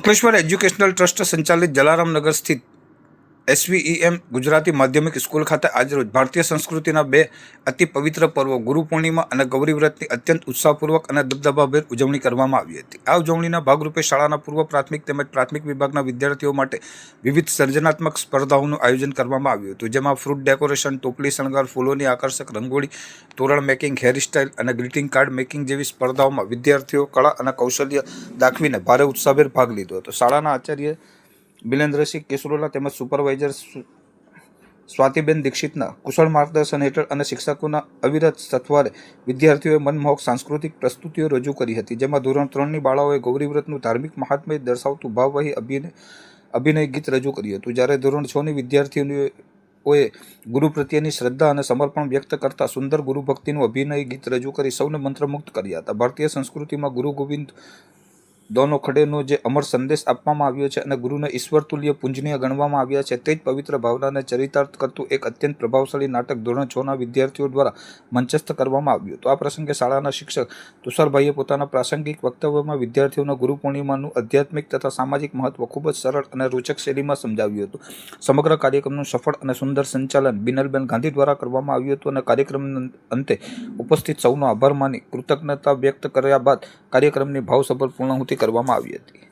Ankleshwar educational trust સંચાલિત જલારામનગર સ્થિત SVEM Gujarati માધ્યમિક સ્કૂલ ખાતે આજરોજ ભારતીય સંસ્કૃતિના બે અતિ પવિત્ર પર્વો ગુરુ પૂર્ણિમા અને ગૌરી વ્રતની અત્યંત ઉત્સાહપૂર્વક અને દબદબાભેર ઉજવણી કરવામાં આવી હતી। આ ઉજવણીના ભાગરૂપે શાળાના પૂર્વ પ્રાથમિક તેમજ પ્રાથમિક વિભાગના વિદ્યાર્થીઓ માટે વિવિધ સર્જનાત્મક સ્પર્ધાઓનું આયોજન કરવામાં આવ્યું હતું, જેમાં ફ્રૂટ ડેકોરેશન, ટોપલી શણગાર, ફૂલોની આકર્ષક રંગોળી, તોરણ મેકિંગ, હેરસ્ટાઇલ અને ગ્રીટિંગ કાર્ડ મેકિંગ જેવી સ્પર્ધાઓમાં વિદ્યાર્થીઓ કળા અને કૌશલ્ય દાખવીને ભારે ઉત્સાહભેર ભાગ લીધો હતો। શાળાના આચાર્ય બિલેન્દ્રસિંહ કેસરોલા તેમજ સુપરવાઇઝર સ્વાતિબેન દીક્ષિતના કુશળ માર્ગદર્શન હેઠળ અને શિક્ષકોના અવિરત સથવારે વિદ્યાર્થીઓએ મનમોહક સાંસ્કૃતિક પ્રસ્તુતિઓ રજૂ કરી હતી, જેમાં ધોરણ 3ની બાળાઓએ ગૌરી વ્રતનું ધાર્મિક મહાત્મ્ય દર્શાવતું ભાવવાહી અભિનય ગીત રજૂ કર્યું હતું, જ્યારે ધોરણ 6ની વિદ્યાર્થીઓએ ગુરુ પ્રત્યેની શ્રદ્ધા અને સમર્પણ વ્યક્ત કરતા સુંદર ગુરુ ભક્તિનું અભિનય ગીત રજૂ કરી સૌને મંત્રમુગ્ધ કર્યા હતા। ભારતીય સંસ્કૃતિમાં ગુરુ ગોવિંદ દોનો ખડેનો જે અમર સંદેશ આપવામાં આવ્યો છે અને ગુરુને ઈશ્વર તુલ્ય પૂજનીય ગણવામાં આવ્યા છે, તે જ પવિત્ર ભાવનાને ચરિતાર્થ કરતું એક અત્યંત પ્રભાવશાળી નાટક ધોરણ 6ના વિદ્યાર્થીઓ દ્વારા મંચસ્થ કરવામાં આવ્યું હતું। આ પ્રસંગે શાળાના શિક્ષક તુષારભાઈએ પોતાના પ્રાસંગિક વક્તવ્યમાં વિદ્યાર્થીઓના ગુરુ પૂર્ણિમાનું આધ્યાત્મિક તથા સામાજિક મહત્વ ખૂબ જ સરળ અને રોચક શૈલીમાં સમજાવ્યું હતું। સમગ્ર કાર્યક્રમનું સફળ અને સુંદર સંચાલન બિનલબેન ગાંધી દ્વારા કરવામાં આવ્યું હતું અને કાર્યક્રમના અંતે ઉપસ્થિત સૌનો આભાર માની કૃતજ્ઞતા વ્યક્ત કર્યા બાદ કાર્યક્રમની ભાવસભર પૂર્ણાહુતિ કરવામાં આવી હતી।